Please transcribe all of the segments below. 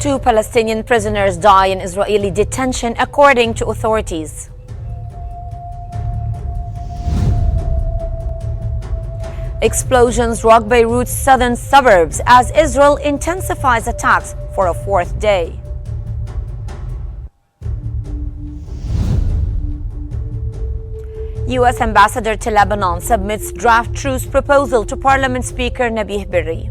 Two Palestinian prisoners die in Israeli detention, according to authorities. Explosions rock Beirut's southern suburbs as Israel intensifies attacks for a fourth day. U.S. Ambassador to Lebanon submits draft truce proposal to Parliament Speaker Nabih Berri.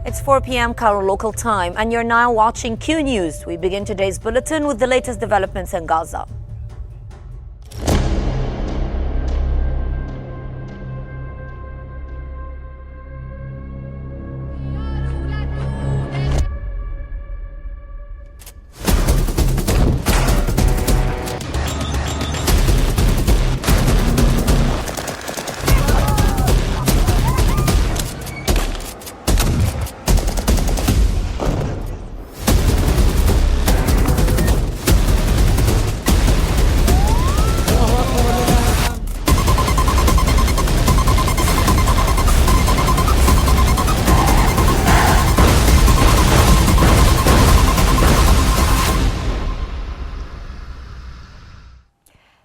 It's 4 p.m. Cairo local time, and you're now watching Q News. We begin today's bulletin with the latest developments in Gaza.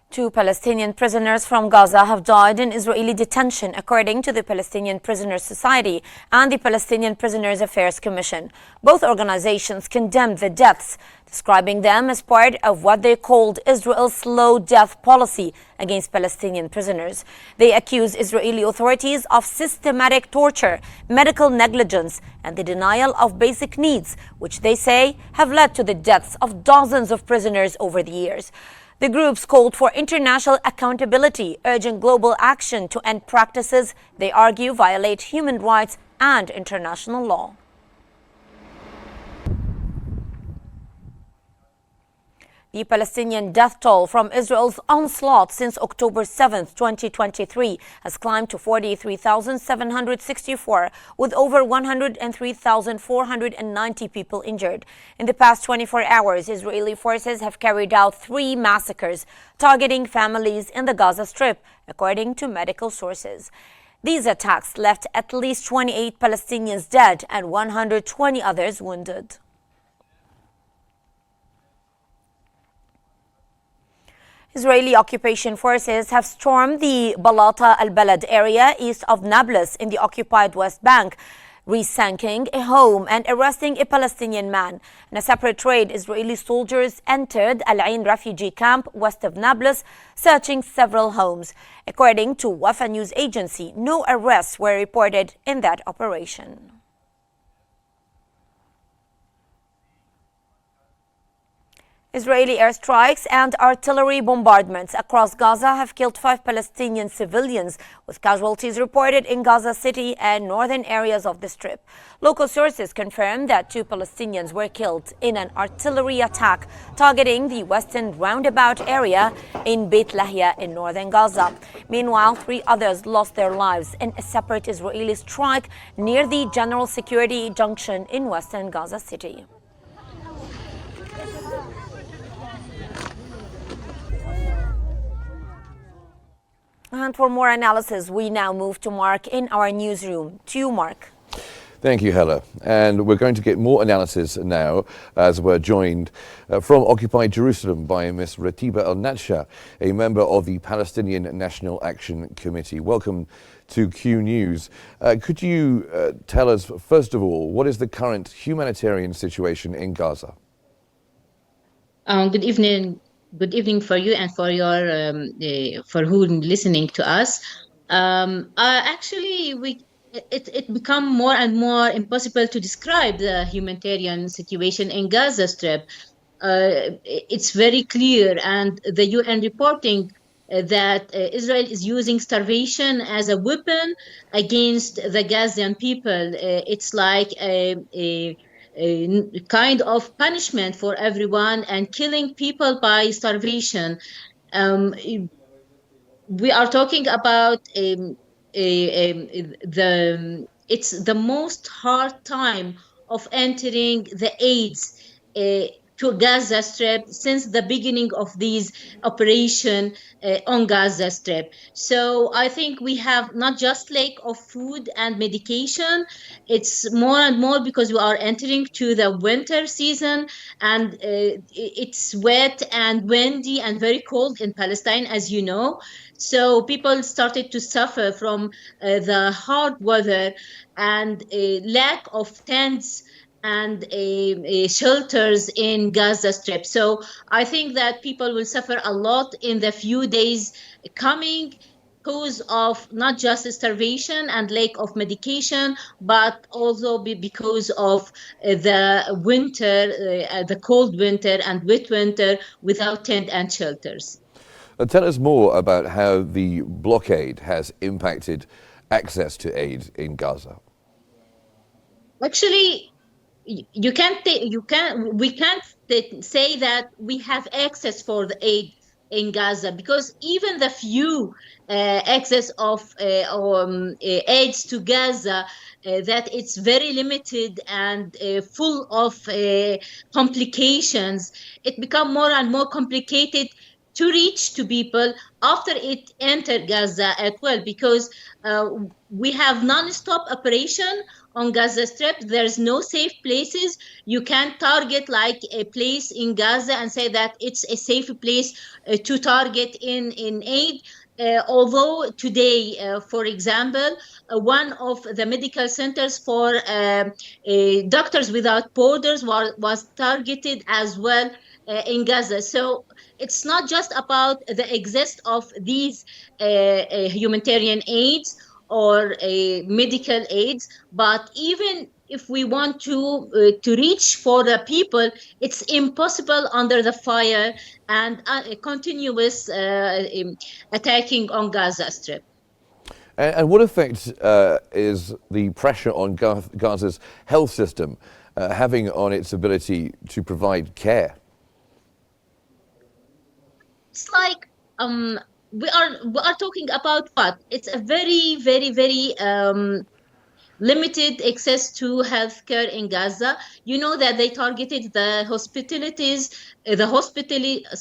Two Palestinian prisoners from Gaza have died in Israeli detention, according to the Palestinian Prisoners Society and the Palestinian Prisoners Affairs Commission. Both organizations condemned the deaths, describing them as part of what they called Israel's slow death policy against Palestinian prisoners. They accuse Israeli authorities of systematic torture, medical negligence, and the denial of basic needs, which they say have led to the deaths of dozens of prisoners over the years. The groups called for international accountability, urging global action to end practices they argue violate human rights and international law. The Palestinian death toll from Israel's onslaught since October 7, 2023 has climbed to 43,764, with over 103,490 people injured. In the past 24 hours, Israeli forces have carried out 3 massacres targeting families in the Gaza Strip, according to medical sources. These attacks left at least 28 Palestinians dead and 120 others wounded. Israeli occupation forces have stormed the Balata al-Balad area east of Nablus in the occupied West Bank, resinking a home and arresting a Palestinian man. In a separate raid, Israeli soldiers entered Al Ain refugee camp west of Nablus, searching several homes. According to Wafa news agency, no arrests were reported in that operation. Israeli airstrikes and artillery bombardments across Gaza have killed 5 Palestinian civilians, with casualties reported in Gaza City and northern areas of the Strip. Local sources confirmed that 2 Palestinians were killed in an artillery attack targeting the western roundabout area in Beit Lahia in northern Gaza. Meanwhile, 3 others lost their lives in a separate Israeli strike near the General Security Junction in western Gaza City. And for more analysis, we now move to Mark in our newsroom. To you, Mark. Thank you, Hella. And we're going to get more analysis now as we're joined from occupied Jerusalem by Ms. Ratiba El-Natsha, a member of the Palestinian National Action Committee. Welcome to Q News. Could you tell us, first of all, what is the current humanitarian situation in Gaza? Good evening. Good evening for you and for your for who listening to us. Actually, it become more and more impossible to describe the humanitarian situation in Gaza Strip. It's very clear, and the UN reporting that Israel is using starvation as a weapon against the Gazian people. It's like a kind of punishment for everyone, and killing people by starvation. we are talking about it's the most hard time of entering the aids uh, to Gaza Strip since the beginning of these operation on Gaza Strip. So I think we have not just lack of food and medication, it's more and more because we are entering to the winter season, and it's wet and windy and very cold in Palestine, as you know. So people started to suffer from the hard weather and a lack of tents and shelters in Gaza Strip. So I think that people will suffer a lot in the few days coming because of not just starvation and lack of medication, but also because of the winter, the cold winter and wet winter without tent and shelters. Tell us more about how the blockade has impacted access to aid in Gaza. Actually, you can't you can we can't say that we have access for the aid in Gaza, because even the few access of aids to Gaza, that it's very limited and full of complications. It become more and more complicated to reach to people after it entered Gaza as well, because uh, we have non-stop operation on Gaza Strip. There's no safe places. You can't target like a place in Gaza and say that it's a safe place to target in aid. Although today, for example, one of the medical centers for Doctors Without Borders was targeted as well in Gaza. So it's not just about the exist of these humanitarian aids or medical aids, but even if we want to reach for the people, it's impossible under the fire and continuous attacking on Gaza Strip. And what effect is the pressure on Gaza's health system having on its ability to provide care? It's like we are talking about what? It's a very limited access to healthcare in Gaza. You know that they targeted the hospitalities, the hospitals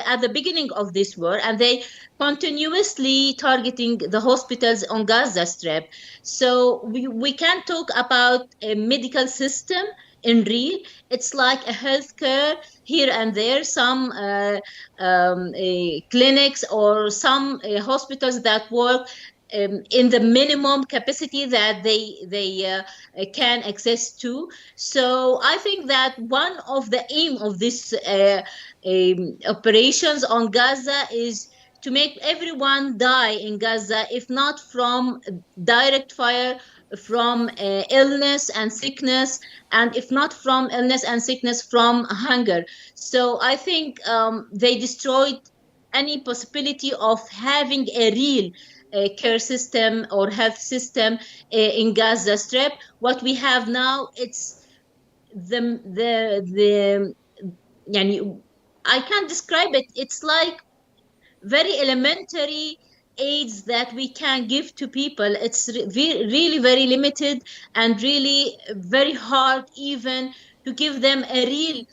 at the beginning of this war, and they continuously targeting the hospitals on Gaza Strip. So we can talk about a medical system in real. It's like a healthcare here and there, some clinics or some hospitals that work in the minimum capacity that they can access to. So I think that one of the aim of this operations on Gaza is to make everyone die in Gaza, if not from direct fire, from illness and sickness, and if not from illness and sickness, from hunger. So I think they destroyed any possibility of having a real care system or health system in Gaza Strip. What we have now, it's the يعني, I can't describe it. It's like very elementary aids that we can give to people. It's really very limited and really very hard even to give them a real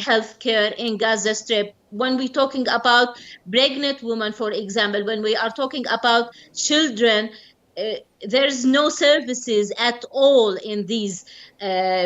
health care in Gaza Strip. When we're talking about pregnant women, for example, when we are talking about children, uh, there's no services at all in these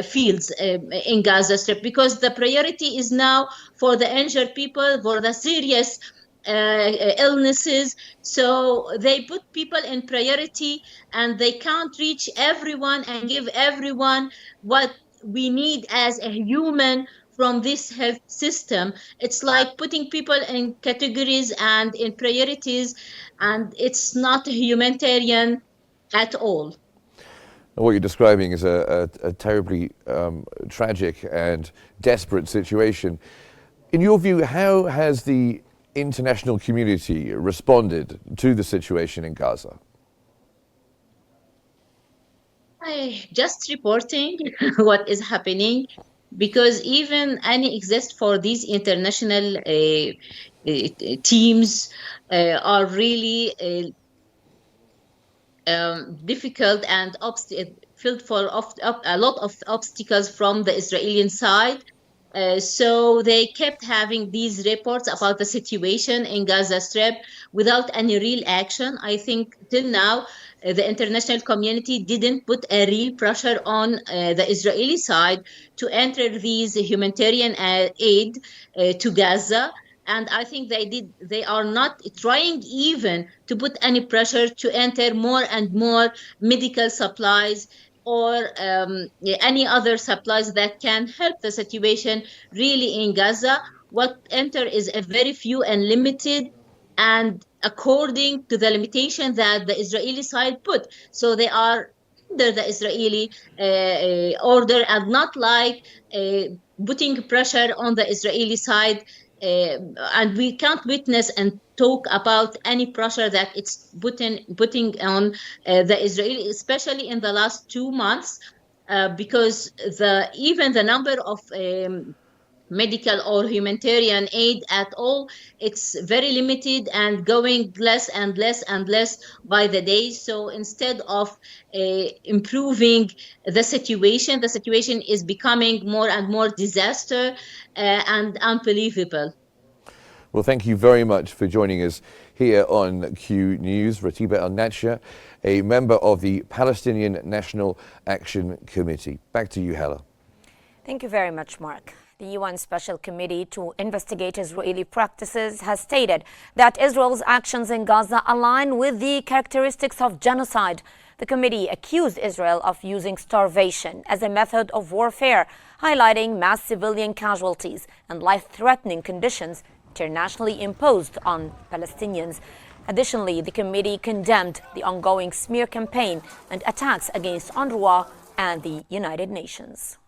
fields in Gaza Strip, because the priority is now for the injured people, for the serious illnesses. So they put people in priority, and they can't reach everyone and give everyone what we need as a human from this health system. It's like putting people in categories and in priorities, and it's not humanitarian at all. What you're describing is a terribly tragic and desperate situation. In your view, how has the international community responded to the situation in Gaza? Just reporting what is happening, because even any exist for these international teams are really difficult and filled full of a lot of obstacles from the Israeli side. So they kept having these reports about the situation in Gaza Strip without any real action. I think till now, the international community didn't put a real pressure on the Israeli side to enter these humanitarian aid to Gaza. And I think they are not trying even to put any pressure to enter more and more medical supplies or any other supplies that can help the situation really in Gaza. What enter is a very few and limited, and according to the limitation that the Israeli side put. So they are under the Israeli order and not like putting pressure on the Israeli side. And we can't witness and talk about any pressure that it's putting on the Israeli, especially in the last 2 months, because even the number of medical or humanitarian aid at all, it's very limited and going less and less and less by the day. So instead of improving the situation is becoming more and more disaster and unbelievable. Well, thank you very much for joining us here on Q News. Ratiba El-Natsha, a member of the Palestinian National Action Committee. Back to you, Hella. Thank you very much, Mark. The UN Special Committee to investigate Israeli practices has stated that Israel's actions in Gaza align with the characteristics of genocide. The committee accused Israel of using starvation as a method of warfare, highlighting mass civilian casualties and life-threatening conditions internationally imposed on Palestinians. Additionally, the committee condemned the ongoing smear campaign and attacks against UNRWA and the United Nations.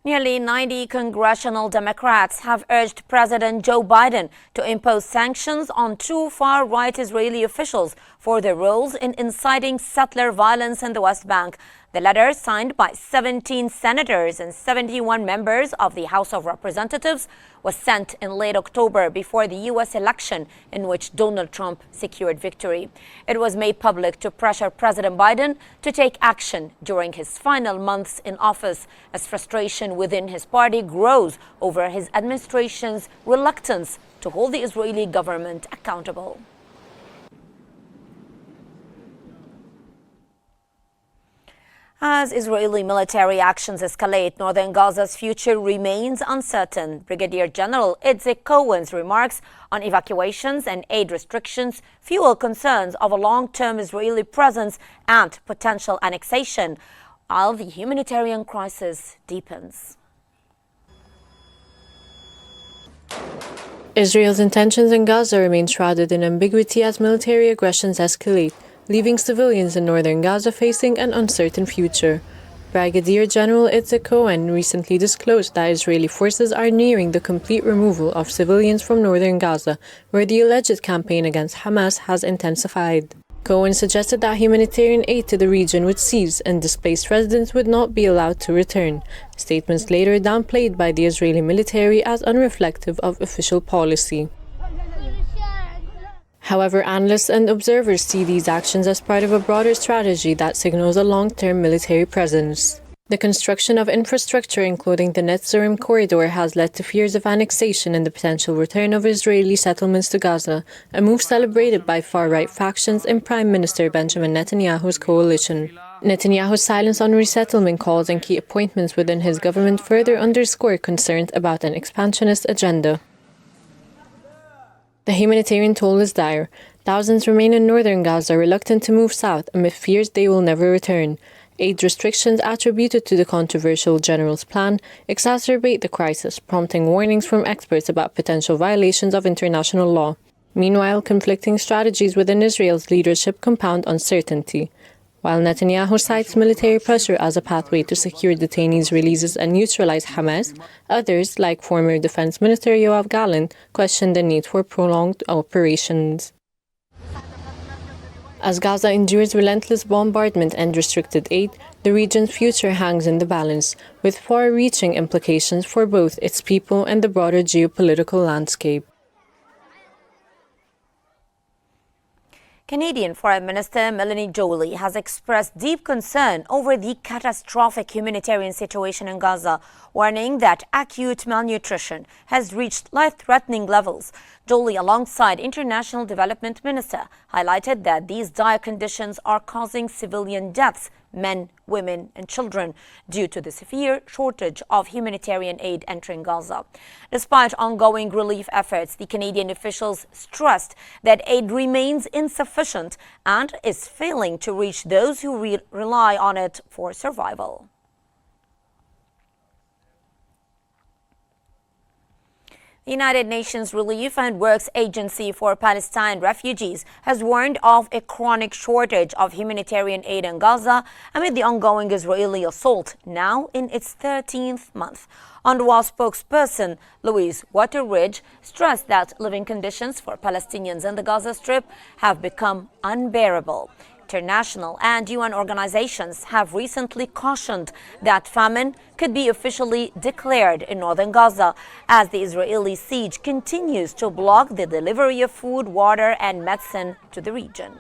Nearly 90 congressional Democrats have urged President Joe Biden to impose sanctions on two far-right Israeli officials for their roles in inciting settler violence in the West Bank. The letter, signed by 17 senators and 71 members of the House of Representatives, was sent in late October before the U.S. election in which Donald Trump secured victory. It was made public to pressure President Biden to take action during his final months in office, as frustration within his party grows over his administration's reluctance to hold the Israeli government accountable. As Israeli military actions escalate, northern Gaza's future remains uncertain. Brigadier General Itzik Cohen's remarks on evacuations and aid restrictions fuel concerns of a long-term Israeli presence and potential annexation, while the humanitarian crisis deepens. Israel's intentions in Gaza remain shrouded in ambiguity as military aggressions escalate, leaving civilians in northern Gaza facing an uncertain future. Brigadier General Itzik Cohen recently disclosed that Israeli forces are nearing the complete removal of civilians from northern Gaza, where the alleged campaign against Hamas has intensified. Cohen suggested that humanitarian aid to the region would cease and displaced residents would not be allowed to return, statements later downplayed by the Israeli military as unreflective of official policy. However, analysts and observers see these actions as part of a broader strategy that signals a long-term military presence. The construction of infrastructure, including the Netzarim corridor, has led to fears of annexation and the potential return of Israeli settlements to Gaza, a move celebrated by far-right factions in Prime Minister Benjamin Netanyahu's coalition. Netanyahu's silence on resettlement calls and key appointments within his government further underscore concerns about an expansionist agenda. The humanitarian toll is dire. Thousands remain in northern Gaza, reluctant to move south amid fears they will never return. Aid restrictions attributed to the controversial general's plan exacerbate the crisis, prompting warnings from experts about potential violations of international law. Meanwhile, conflicting strategies within Israel's leadership compound uncertainty. While Netanyahu cites military pressure as a pathway to secure detainees' releases and neutralize Hamas, others, like former Defense Minister Yoav Gallant, question the need for prolonged operations. As Gaza endures relentless bombardment and restricted aid, the region's future hangs in the balance, with far-reaching implications for both its people and the broader geopolitical landscape. Canadian Foreign Minister Melanie Joly has expressed deep concern over the catastrophic humanitarian situation in Gaza, warning that acute malnutrition has reached life-threatening levels. Joly, alongside International Development Minister, highlighted that these dire conditions are causing civilian deaths, men, women and children, due to the severe shortage of humanitarian aid entering Gaza. Despite ongoing relief efforts, the Canadian officials stressed that aid remains insufficient and is failing to reach those who rely on it for survival. The United Nations Relief and Works Agency for Palestine Refugees has warned of a chronic shortage of humanitarian aid in Gaza amid the ongoing Israeli assault, now in its 13th month. UNRWA spokesperson Louise Waterridge stressed that living conditions for Palestinians in the Gaza Strip have become unbearable. International and UN organizations have recently cautioned that famine could be officially declared in northern Gaza as the Israeli siege continues to block the delivery of food, water and medicine to the region.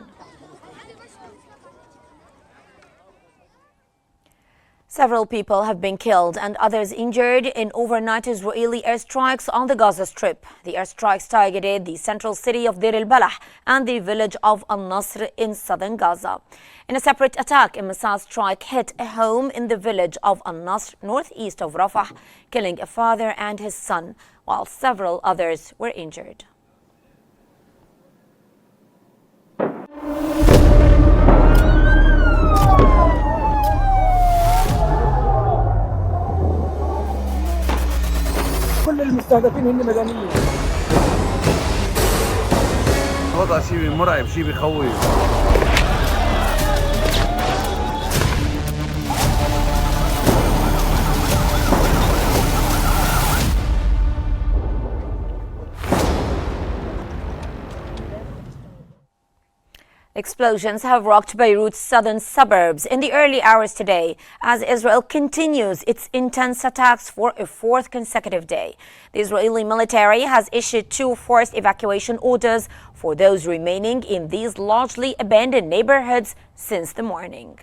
Several people have been killed and others injured in overnight Israeli airstrikes on the Gaza Strip. The airstrikes targeted the central city of Deir al-Balah and the village of al-Nasr in southern Gaza. In a separate attack, a missile strike hit a home in the village of al-Nasr, northeast of Rafah, killing a father and his son, while several others were injured. كل المستهدفين هن مدنيين. وضع شيء مرعب، شيء بخوف. Explosions have rocked Beirut's southern suburbs in the early hours today as Israel continues its intense attacks for a fourth consecutive day. The Israeli military has issued 2 forced evacuation orders for those remaining in these largely abandoned neighborhoods since the morning.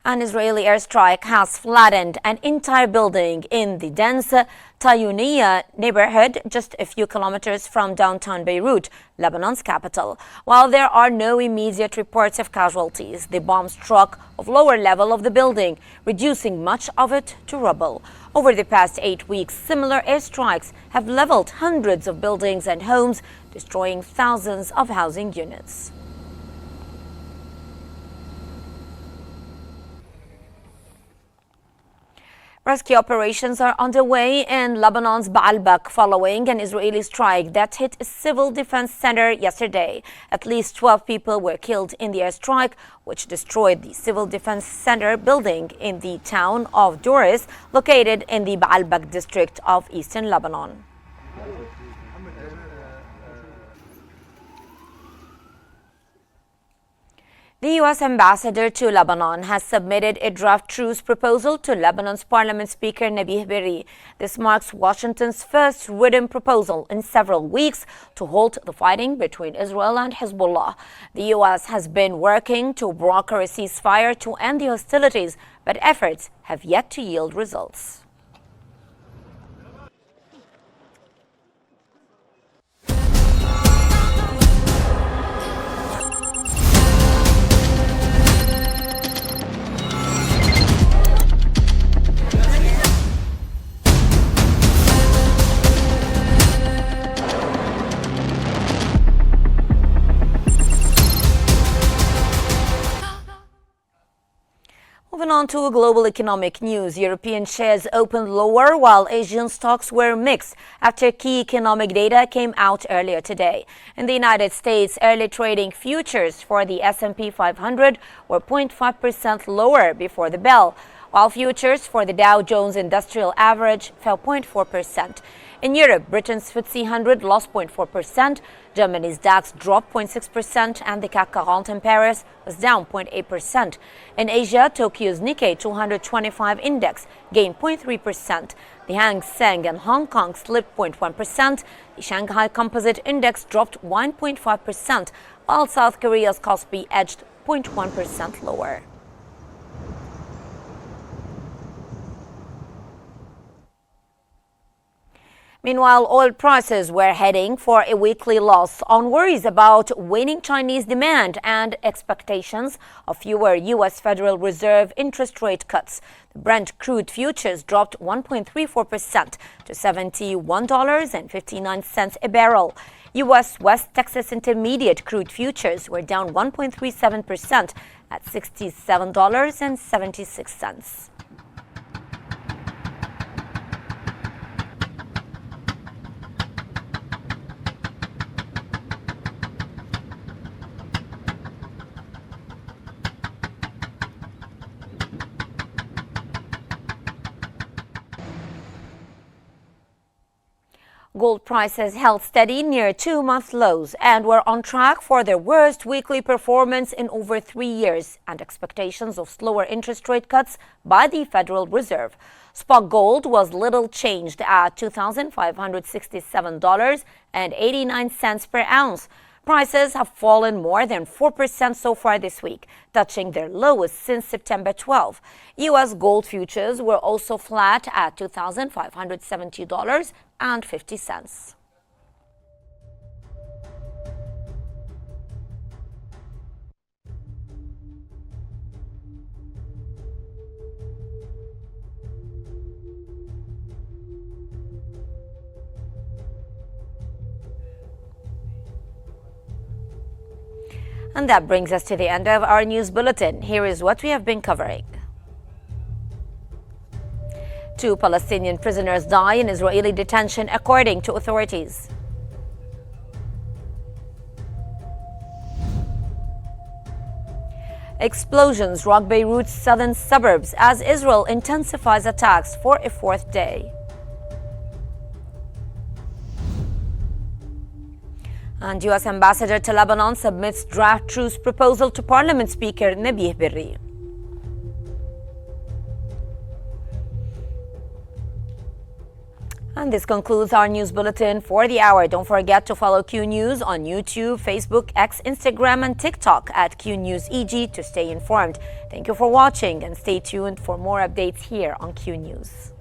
An Israeli airstrike has flattened an entire building in the dense Tayuniya neighborhood just a few kilometers from downtown Beirut, Lebanon's capital. While there are no immediate reports of casualties, the bomb struck a lower level of the building, reducing much of it to rubble. Over the past 8 weeks, similar airstrikes have leveled hundreds of buildings and homes, destroying thousands of housing units. Rescue operations are underway in Lebanon's Baalbek following an Israeli strike that hit a civil defense center yesterday. At least 12 people were killed in the airstrike, which destroyed the civil defense center building in the town of Doris, located in the Baalbek district of eastern Lebanon. The U.S. ambassador to Lebanon has submitted a draft truce proposal to Lebanon's Parliament Speaker Nabih Berri. This marks Washington's first written proposal in several weeks to halt the fighting between Israel and Hezbollah. The U.S. has been working to broker a ceasefire to end the hostilities, but efforts have yet to yield results. Moving on to global economic news, European shares opened lower while Asian stocks were mixed after key economic data came out earlier today. In the United States, early trading futures for the S&P 500 were 0.5% lower before the bell, while futures for the Dow Jones Industrial Average fell 0.4%. In Europe, Britain's FTSE 100 lost 0.4%, Germany's DAX dropped 0.6%, and the CAC 40 in Paris was down 0.8%. In Asia, Tokyo's Nikkei 225 index gained 0.3%. The Hang Seng in Hong Kong slipped 0.1%. The Shanghai Composite Index dropped 1.5%, while South Korea's Kospi edged 0.1% lower. Meanwhile, oil prices were heading for a weekly loss on worries about waning Chinese demand and expectations of fewer U.S. Federal Reserve interest rate cuts. The Brent crude futures dropped 1.34% to $71.59 a barrel. U.S. West Texas Intermediate crude futures were down 1.37% at $67.76. Gold prices held steady near two-month lows and were on track for their worst weekly performance in over 3 years, and expectations of slower interest rate cuts by the Federal Reserve. Spot gold was little changed at $2,567.89 per ounce. Prices have fallen more than 4% so far this week, touching their lowest since September 12. U.S. gold futures were also flat at $2,570.50. And that brings us to the end of our news bulletin. Here is what we have been covering. 2 Palestinian prisoners die in Israeli detention, according to authorities. Explosions rock Beirut's southern suburbs as Israel intensifies attacks for a 4th day. And U.S. Ambassador to Lebanon submits draft truce proposal to Parliament Speaker Nabih Berri. And this concludes our news bulletin for the hour. Don't forget to follow Q News on YouTube, Facebook, X, Instagram, and TikTok at Q News EG to stay informed. Thank you for watching and stay tuned for more updates here on Q News.